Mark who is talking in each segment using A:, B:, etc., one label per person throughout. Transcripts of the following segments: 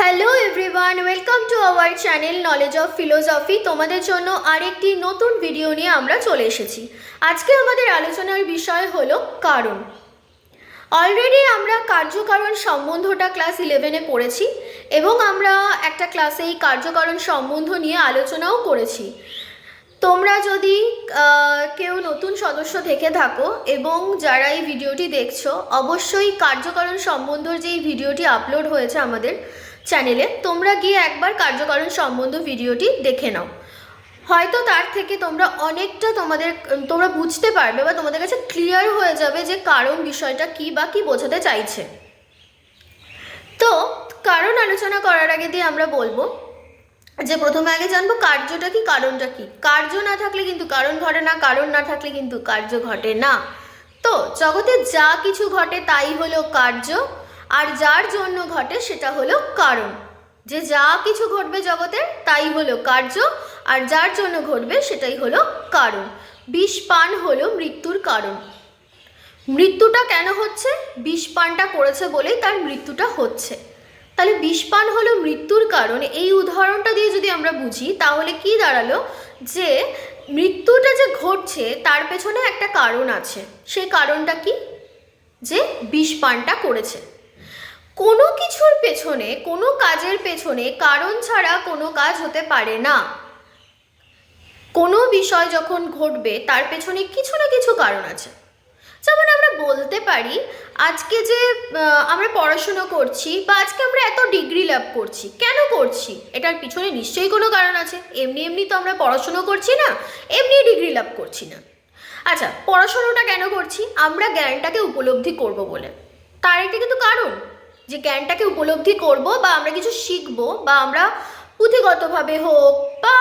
A: Hello everyone, welcome to our channel knowledge of philosophy. তোমাদের জন্য আরেকটি নতুন ভিডিও নিয়ে আমরা চলে এসেছি। আজকে আমাদের আলোচনার বিষয় হলো কারণ। অলরেডি আমরা কার্যকারণ সম্বন্ধটা ক্লাস 11-এ পড়েছি এবং আমরা একটা ক্লাসে এই কার্যকারণ সম্বন্ধ নিয়ে আলোচনাও করেছি। তোমরা যদি কেউ নতুন সদস্য থেকে থাকো এবং যারা এই ভিডিওটি দেখছো, অবশ্যই কার্যকারণ সম্বন্ধর যে এই ভিডিওটি আপলোড হয়েছে আমাদের চ্যানেলে, তোমরা গিয়ে একবার কার্যকারণ সম্বন্ধ ভিডিওটি দেখে নাও। হয়তো তার থেকে তোমরা অনেকটা তোমরা বুঝতে পারবে বা তোমাদের কাছে ক্লিয়ার হয়ে যাবে যে কারণ বিষয়টা কী বা কী বোঝাতে চাইছে। তো কারণ আলোচনা করার আগে দিয়ে আমরা বলবো যে প্রথমে আগে জানবো কার্যটা কি, কারণটা কি। কার্য না থাকলে কিন্তু কারণ ঘটে না, কারণ না থাকলে কিন্তু কার্য ঘটে না। তো জগতে যা কিছু ঘটে তাই হলো কার্য, আর যার জন্য ঘটে সেটা হলো কারণ। যে যা কিছু ঘটবে জগতে তাই হলো কার্য, আর যার জন্য ঘটবে সেটাই হলো কারণ। বিষ পান হলো মৃত্যুর কারণ। মৃত্যুটা কেন হচ্ছে? বিষ পানটা করেছে বলেই তার মৃত্যুটা হচ্ছে। তাহলে বিষপান হলো মৃত্যুর কারণ। এই উদাহরণটা দিয়ে যদি আমরা বুঝি তাহলে কি দাঁড়ালো, যে মৃত্যুটা যে ঘটছে তার পেছনে একটা কারণ আছে। সেই কারণটা কি? যে বিষপানটা করেছে। কোনো কিছুর পেছনে, কোনো কাজের পেছনে কারণ ছাড়া কোনো কাজ হতে পারে না। কোনো বিষয় যখন ঘটবে তার পেছনে কিছু না কিছু কারণ আছে। যেমন আমরা বলতে পারি আজকে যে আমরা পড়াশুনো করছি বা আজকে আমরা এত ডিগ্রি লাভ করছি, কেন করছি? এটার পিছনে নিশ্চয়ই কোনো কারণ আছে। এমনি এমনি তো আমরা পড়াশুনো করছি না, এমনি ডিগ্রি লাভ করছি না। আচ্ছা, পড়াশুনোটা কেন করছি? আমরা জ্ঞানটাকে উপলব্ধি করব বলে। তার একটা কিন্তু কারণ, যে জ্ঞানটাকে উপলব্ধি করব বা আমরা কিছু শিখবো, বা আমরা পুঁথিগতভাবে হোক বা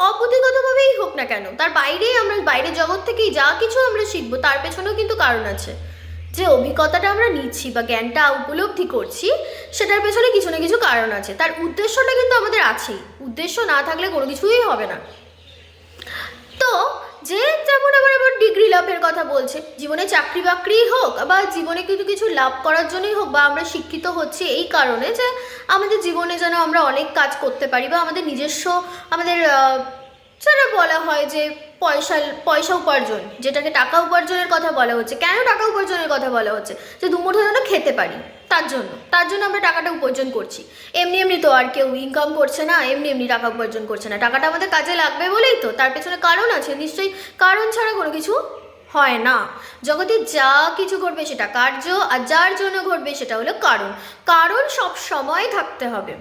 A: অপুঁথিগতভাবেই হোক না কেন, তার বাইরেই আমরা বাইরের জগৎ থেকেই যা কিছু আমরা শিখবো তার পেছনেও কিন্তু কারণ আছে। যে অভিজ্ঞতাটা আমরা নিচ্ছি বা জ্ঞানটা উপলব্ধি করছি, সেটার পেছনে কিছু না কিছু কারণ আছে। তার উদ্দেশ্যটা কিন্তু আমাদের আছেই। উদ্দেশ্য না থাকলে কোনো কিছুই হবে না। তো যে যেমন আবার ডিগ্রি লাভের কথা বলছে, জীবনে চাকরি বাকরি হোক বা জীবনে কিন্তু কিছু লাভ করার জন্যই হোক, বা আমরা শিক্ষিত হচ্ছি এই কারণে যে আমাদের জীবনে যেন আমরা অনেক কাজ করতে পারি, বা আমাদের নিজস্ব আমাদের যেটা বলা হয় যে পয়সা উপার্জন, যেটাকে টাকা উপার্জনের কথা বলা হচ্ছে। কেন টাকা উপার্জনের কথা বলা হচ্ছে? যে দুমুঠো যেন খেতে পারি, তার জন্য আমরা টাকাটা উপার্জন করছি। এমনি এমনি তো আর কেউ ইনকাম করছে না, এমনি এমনি টাকা উপার্জন করছে না। টাকাটা আমাদের কাজে লাগবে বলেই তো, তার পেছনে কারণ আছে নিশ্চয়ই। কারণ ছাড়া কোনো কিছু হয় না। জগতে যা কিছু ঘটবে সেটা কার্য, আর যার জন্য ঘটবে সেটা হলো কারণ। কারণ সব সময় থাকতে হবে।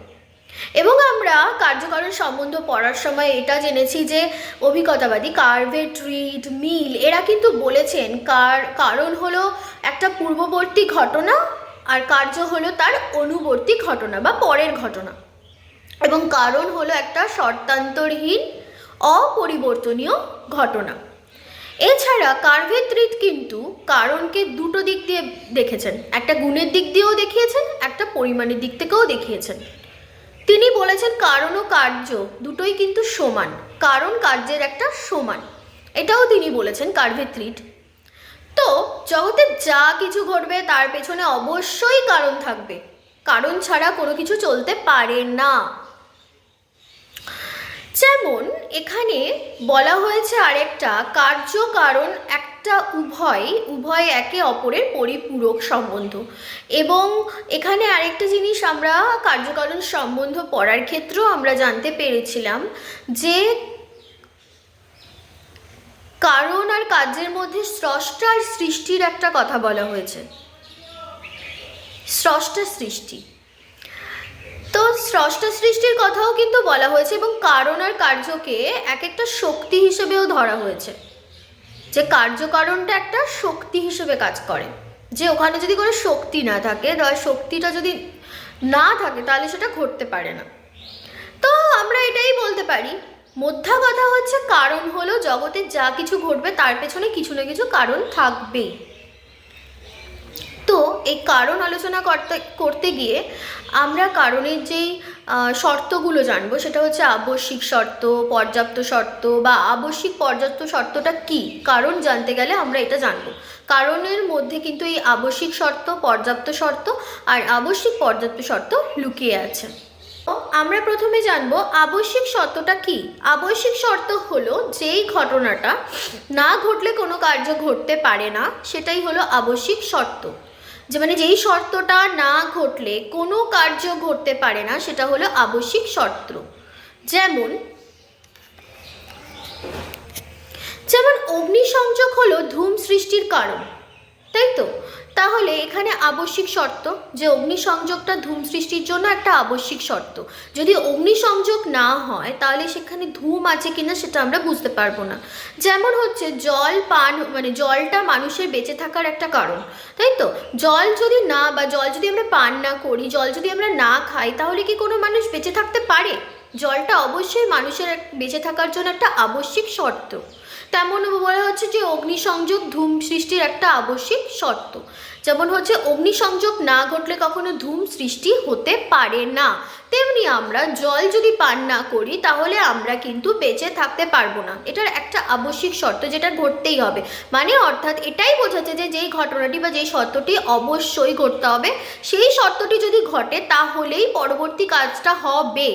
A: এবং আমরা কার্যকারণ সম্বন্ধ পড়ার সময় এটা জেনেছি যে অভিজ্ঞতাবাদী কার্ভেট, রিড, মিল এরা কিন্তু বলেছেন কারণ হলো একটা পূর্ববর্তী ঘটনা, আর কার্য হলো তার অনুবর্তী ঘটনা বা পরের ঘটনা, এবং কারণ হলো একটা শর্তান্তরহীন অপরিবর্তনীয় ঘটনা। এছাড়া কার্ভেট, রিড কিন্তু কারণকে দুটো দিক দিয়ে দেখেছেন। একটা গুণের দিক দিয়েও দেখিয়েছেন, একটা পরিমাণের দিক থেকেও দেখিয়েছেন। তিনি বলেছেন কারণ ও কার্য দুটোই কিন্তু সমান, কারণ কার্যের একটা সমান, এটাও তিনি বলেছেন কার্ভেট, রিড। তো জগতে যা কিছু ঘটবে তার পেছনে অবশ্যই কারণ থাকবে। কারণ ছাড়া কোনো কিছু চলতে পারে না। যেমন এখানে বলা হয়েছে আরেকটা, কার্য কারণ একটা উভয় একে অপরের পরিপূরক সম্বন্ধ। এবং এখানে আরেকটা জিনিস আমরা কার্যকারণ সম্বন্ধ পড়ার ক্ষেত্রেও আমরা জানতে পেরেছিলাম যে কারণ আর কার্যের মধ্যে স্রষ্টা আর সৃষ্টির একটা কথা বলা হয়েছে। স্রষ্টা সৃষ্টি, তো স্রষ্টা সৃষ্টির কথাও কিন্তু বলা হয়েছে, এবং কারণ আর কার্যকে এক একটা শক্তি হিসেবেও ধরা হয়েছে। যে কার্যকারণটা একটা শক্তি হিসেবে কাজ করে, যে ওখানে যদি কোনো শক্তি না থাকে, শক্তিটা যদি না থাকে তাহলে সেটা ঘটতে পারে না। তো আমরা এটাই বলতে পারি, মোদ্দা কথা হচ্ছে কারণ হলো জগতে যা কিছু ঘটবে তার পেছনে কিছু না কিছু কারণ থাকবেই। তো এই কারণ আলোচনা করতে গিয়ে আমরা কারণের যেই শর্তগুলো জানবো, সেটা হচ্ছে আবশ্যিক শর্ত, পর্যাপ্ত শর্ত, বা আবশ্যিক পর্যাপ্ত শর্তটা কি। কারণ জানতে গেলে আমরা এটা জানবো। কারণের মধ্যে কিন্তু এই আবশ্যিক শর্ত, পর্যাপ্ত শর্ত আর আবশ্যিক পর্যাপ্ত শর্ত লুকিয়ে আছে। আমরা প্রথমে জানবো আবশ্যিক শর্তটা কি। আবশ্যিক শর্ত হলো যেই ঘটনাটা না ঘটলে কোনো কার্য ঘটতে পারে না, সেটাই হলো আবশ্যিক শর্ত। যে মানে যেই শর্তটা না ঘটলে কোনো কার্য ঘটতে পারে না, সেটা হলো আবশ্যিক শর্ত। যেমন যেমন অগ্নিসংযোগ হলো ধূম সৃষ্টির কারণ, তাই তো? তাহলে এখানে আবশ্যিক শর্ত যে অগ্নিসংযোগটা ধূম সৃষ্টির জন্য একটা আবশ্যিক শর্ত। যদি অগ্নিসংযোগ না হয় তাহলে সেখানে ধূম আছে কিনা সেটা আমরা বুঝতে পারবো না। যেমন হচ্ছে জল পান, মানে জলটা মানুষের বেঁচে থাকার একটা কারণ, তাই তো? জল যদি আমরা পান না করি, জল যদি আমরা না খাই, তাহলে কি কোনো মানুষ বেঁচে থাকতে পারে? জলটা অবশ্যই মানুষের বেঁচে থাকার জন্য একটা আবশ্যিক শর্ত। তেমন বলা হচ্ছে যে অগ্নিসংযোগ ধূম সৃষ্টির একটা আবশ্যিক শর্ত। যেমন হচ্ছে অগ্নিসংযোগ না ঘটলে কখনো ধূম সৃষ্টি হতে পারে না, তেমনি আমরা জল যদি পান না করি তাহলে আমরা কিন্তু বেঁচে থাকতে পারবো না। এটার একটা আবশ্যিক শর্ত যেটা ঘটতেই হবে। মানে অর্থাৎ এটাই বোঝাচ্ছে যে যেই ঘটনাটি বা যেই শর্তটি অবশ্যই ঘটতে হবে, সেই শর্তটি যদি ঘটে তাহলেই পরবর্তী কাজটা হবে।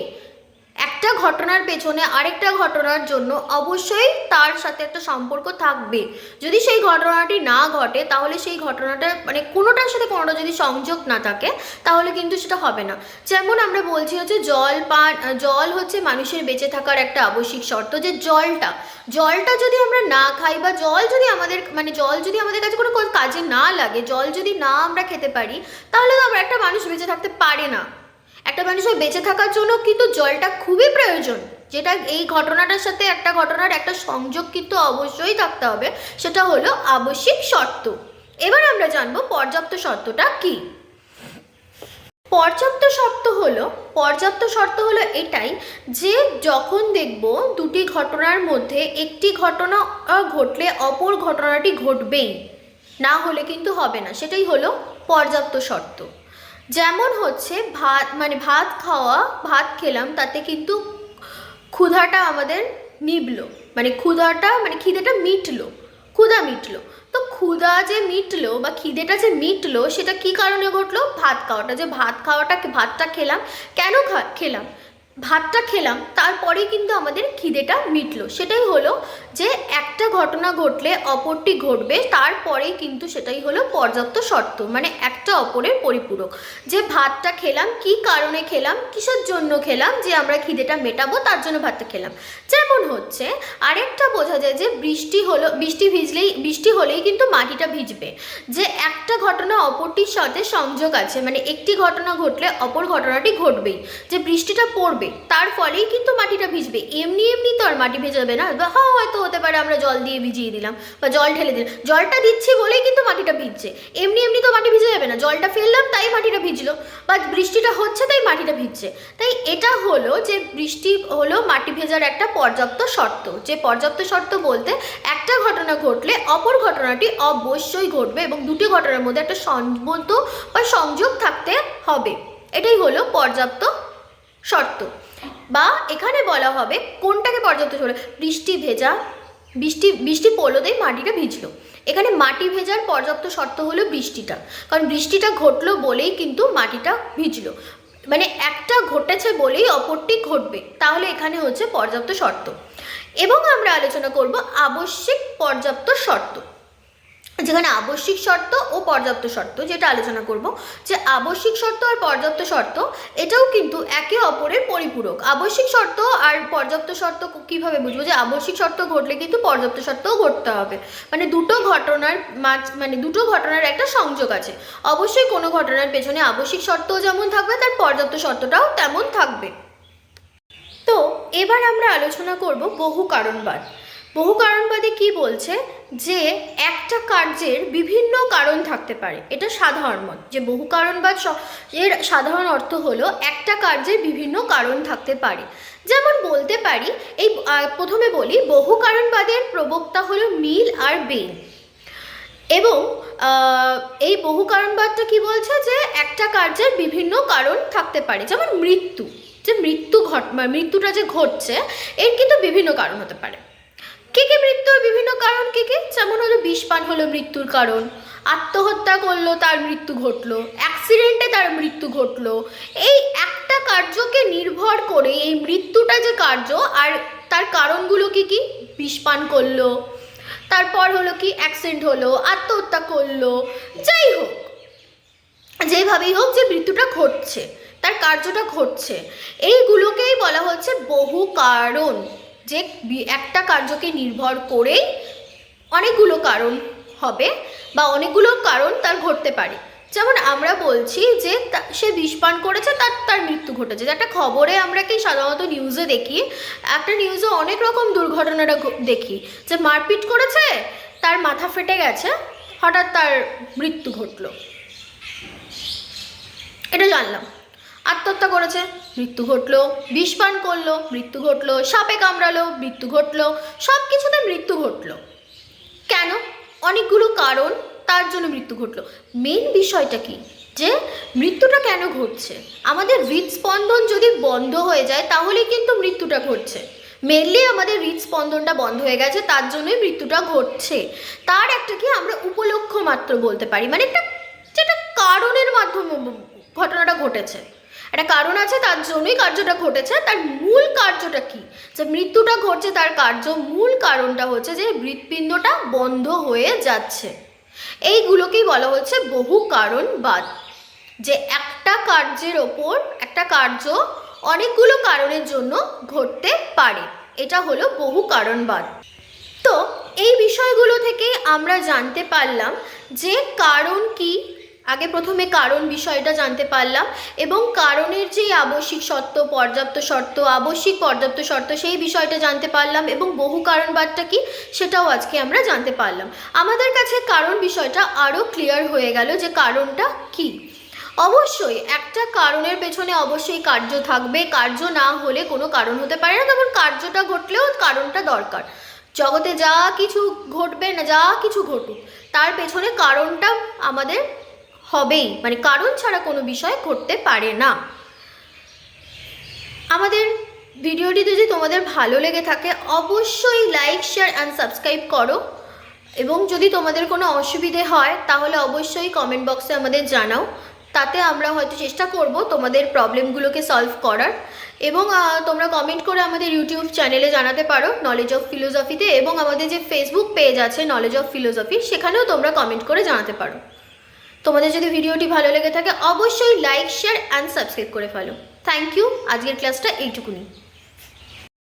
A: একটা ঘটনার পেছনে আরেকটা ঘটনার জন্য অবশ্যই তার সাথে একটা সম্পর্ক থাকবে। যদি সেই ঘটনাটি না ঘটে তাহলে সেই ঘটনাটা মানে কোনোটার সাথে কোনোটা যদি সংযোগ না থাকে তাহলে কিন্তু সেটা হবে না। যেমন আমরা বলছি হচ্ছে জল হচ্ছে মানুষের বেঁচে থাকার একটা আবশ্যিক শর্ত। যে জলটা যদি আমরা না খাই বা জল যদি আমাদের কাছে কোনো কাজে না লাগে, জল যদি না আমরা খেতে পারি, তাহলে তো আমরা একটা মানুষ বেঁচে থাকতে পারে না। একটা মানুষের বেঁচে থাকার জন্য কিন্তু জলটা খুবই প্রয়োজন, যেটা এই ঘটনাটার সাথে একটা ঘটনার একটা সংযোগ কিন্তু অবশ্যই থাকতে হবে, সেটা হলো আবশ্যিক শর্ত। এবার আমরা জানবো পর্যাপ্ত শর্তটা কি। পর্যাপ্ত শর্ত হলো এটাই যে যখন দেখব দুটি ঘটনার মধ্যে একটি ঘটনা ঘটলে অপর ঘটনাটি ঘটবেই, না হলে কিন্তু হবে না, সেটাই হলো পর্যাপ্ত শর্ত। যেমন হচ্ছে ভাত খেলাম, তাতে কিন্তু ক্ষুধাটা আমাদের নিবলো, খিদেটা মিটলো, ক্ষুধা মিটলো। তো ক্ষুধা যে মিটলো বা খিদেটা যে মিটলো সেটা কি কারণে ঘটলো? ভাতটা খেলাম, কেন খেলাম? ভাতটা খেলাম, তারপরেই কিন্তু আমাদের খিদেটা মিটলো। সেটাই হলো যে একটা ঘটনা ঘটলে অপরটি ঘটবে, তারপরেই কিন্তু সেটাই হলো পর্যাপ্ত শর্ত, মানে একটা অপরের পরিপূরক। যে ভাতটা খেলাম, কি কারণে খেলাম, কিসের জন্য খেলাম? যে আমরা খিদেটা মেটাবো তার জন্য ভাতটা খেলাম। যেমন হচ্ছে আরেকটা বোঝা যায় যে বৃষ্টি হলেই কিন্তু মাটিটা ভিজবে। যে একটা ঘটনা অপরটির সাথে সংযোগ আছে, মানে একটি ঘটনা ঘটলে অপর ঘটনাটি ঘটবেই। যে বৃষ্টিটা পড়বে তার ফলেই কিন্তু মাটিটা ভিজবে, এমনি তো আর মাটি ভেজাবে না। বা হয়তো হতে পারে আমরা জল দিয়ে ভিজিয়ে দিলাম বা জল ঢেলে দিলাম, জলটা দিচ্ছি বলেই কিন্তু মাটিটা ভিজছে, এমনি তো মাটি ভিজে যাবে না। জলটা ফেললাম তাই মাটিটা ভিজলো, বা বৃষ্টিটা হচ্ছে তাই মাটিটা ভিজছে। তাই এটা হলো যে বৃষ্টি হলো মাটি ভেজার একটা পর্যাপ্ত শর্ত। যে পর্যাপ্ত শর্ত বলতে একটা ঘটনা ঘটলে অপর ঘটনাটি অবশ্যই ঘটবে এবং দুটি ঘটনার মধ্যে একটা সম্বন্ধ বা সংযোগ থাকতে হবে, এটাই হলো পর্যাপ্ত শর্ত। বা এখানে বলা হবে কোনটাকে পর্যাপ্ত শর্ত? বৃষ্টি পড়লোতেই মাটিটা ভিজলো, এখানে মাটি ভেজার পর্যাপ্ত শর্ত হলো বৃষ্টিটা, কারণ বৃষ্টিটা ঘটলো বলেই কিন্তু মাটিটা ভিজলো, মানে একটা ঘটেছে বলেই অপরটি ঘটবে, তাহলে এখানে হচ্ছে পর্যাপ্ত শর্ত। এবং আমরা আলোচনা করব আবশ্যিক পর্যাপ্ত শর্ত, যেখানে আবশ্যিক শর্ত ও পর্যাপ্ত শর্ত যেটা আলোচনা করব। যে আবশ্যিক শর্ত আর পর্যাপ্ত শর্ত এটাও কিন্তু একে অপরের পরিপূরক। আবশ্যিক শর্ত আর পর্যাপ্ত শর্ত কিভাবে বুঝবো? যে আবশ্যিক শর্ত ঘটলে কিন্তু পর্যাপ্ত শর্তও ঘটতে হবে, মানে দুটো ঘটনার একটা সংযোগ আছে। অবশ্যই কোনো ঘটনার পেছনে আবশ্যিক শর্তও যেমন থাকবে তার পর্যাপ্ত শর্তটাও তেমন থাকবে। তো এবার আমরা আলোচনা করব বহু কারণবাদ। বহু কারণবাদে কি বলছে? যে একটা কার্যের বিভিন্ন কারণ থাকতে পারে, এটা সাধারণ মত। যে বহু কারণবাদ এর সাধারণ অর্থ হলো একটা কার্যের বিভিন্ন কারণ থাকতে পারে। যেমন বলতে পারি, এই প্রথমে বলি, বহু কারণবাদের প্রবক্তা হলো মিল আর বেইন। এবং এই বহু কারণবাদটা কি বলছে? যে একটা কার্যের বিভিন্ন কারণ থাকতে পারে। যেমন মৃত্যুটা যে ঘটছে এর কিন্তু বিভিন্ন কারণ হতে পারে। কি মৃত্যুর বিভিন্ন কারণ কি? যেমন হলো বিষপান হলো মৃত্যুর কারণ, আত্মহত্যা করলো তার মৃত্যু ঘটলো, অ্যাক্সিডেন্টে তার মৃত্যু ঘটলো। এই একটা কার্যকে নির্ভর করে এই মৃত্যুটা যে কার্য, আর তার কারণগুলো কি কি? বিষপান করলো, তারপর হলো কি অ্যাক্সিডেন্ট হলো, আত্মহত্যা করলো, যাই হোক যেভাবেই হোক যে মৃত্যুটা ঘটছে, তার কার্যটা ঘটছে, এইগুলোকেই বলা হচ্ছে বহু কারণ। যে একটা কার্যকে নির্ভর করেই অনেকগুলো কারণ হবে বা অনেকগুলো কারণ তার ঘটতে পারে। যেমন আমরা বলছি যে সে বিষপান করেছে, তার মৃত্যু ঘটেছে। একটা খবরে আমরা কি সাধারণত নিউজে দেখি, একটা নিউজে অনেক রকম দুর্ঘটনাটা দেখি যে মারপিট করেছে, তার মাথা ফেটে গেছে, হঠাৎ তার মৃত্যু ঘটলো, এটা জানলাম। আত্মহত্যা করেছে, মৃত্যু ঘটলো, বিষপান করলো, মৃত্যু ঘটলো, সাপে কামড়ালো, মৃত্যু ঘটলো, সব কিছুতে মৃত্যু ঘটলো। কেন? অনেকগুলো কারণ, তার জন্য মৃত্যু ঘটলো। মেন বিষয়টা কি, যে মৃত্যুটা কেন ঘটছে? আমাদের হৃদস্পন্দন যদি বন্ধ হয়ে যায় তাহলে কিন্তু মৃত্যুটা ঘটছে। মেনলি আমাদের হৃদস্পন্দনটা বন্ধ হয়ে গেছে, তার জন্যই মৃত্যুটা ঘটছে। তার একটা কি আমরা উপলক্ষ মাত্র বলতে পারি, মানে একটা যেটা কারণের মাধ্যমে ঘটনাটা ঘটেছে, একটা কারণ আছে তার জন্যই কার্যটা ঘটেছে। তার মূল কার্যটা কি, যে মৃত্যুটা ঘটছে, তার কার্য মূল কারণটা হচ্ছে যে হৃৎপিণ্ডটা বন্ধ হয়ে যাচ্ছে। এইগুলোকেই বলা হচ্ছে বহু কারণবাদ, যে একটা কার্যের ওপর একটা কার্য অনেকগুলো কারণের জন্য ঘটতে পারে, এটা হলো বহু কারণবাদ। তো এই বিষয়গুলো থেকে আমরা জানতে পারলাম যে কারণ কি। আগে প্রথমে কারণ বিষয়টা জানতে পারলাম, এবং কারণের যে আবশ্যিক শর্ত, পর্যাপ্ত শর্ত, আবশ্যিক পর্যাপ্ত শর্ত, সেই বিষয়টা জানতে পারলাম, এবং বহু কারণবাদটা কি সেটাও আজকে আমরা জানতে পারলাম। আমাদের কাছে কারণ বিষয়টা আরও ক্লিয়ার হয়ে গেল যে কারণটা কি। অবশ্যই একটা কারণের পেছনে অবশ্যই কার্য থাকবে, কার্য না হলে কোনো কারণ হতে পারে না। তেমন কার্যটা ঘটলেও কারণটা দরকার। জগতে যা কিছু ঘটবে না, যা কিছু ঘটুক, তার পেছনে কারণটা আমাদের হবেই, মানে কারণ ছাড়া কোনো বিষয় ঘটতে পারে না। আমাদের ভিডিওটি যদি তোমাদের ভালো লেগে থাকে অবশ্যই লাইক, শেয়ার অ্যান্ড সাবস্ক্রাইব করো, এবং যদি তোমাদের কোনো অসুবিধে হয় তাহলে অবশ্যই কমেন্ট বক্সে আমাদের জানাও। তাতে আমরা হয়তো চেষ্টা করব তোমাদের প্রবলেমগুলোকে সলভ করার। এবং তোমরা কমেন্ট করে আমাদের ইউটিউব চ্যানেলে জানাতে পারো নলেজ অফ ফিলোসফিতে, এবং আমাদের যে ফেসবুক পেজ আছে নলেজ অফ ফিলোসফি, সেখানেও তোমরা কমেন্ট করে জানাতে পারো। তোমাদের যদি ভিডিওটি ভালো লেগে থাকে অবশ্যই লাইক, শেয়ার অ্যান্ড সাবস্ক্রাইব করে ফেলো। Thank you. আজকের ক্লাসটা এইটুকুনি।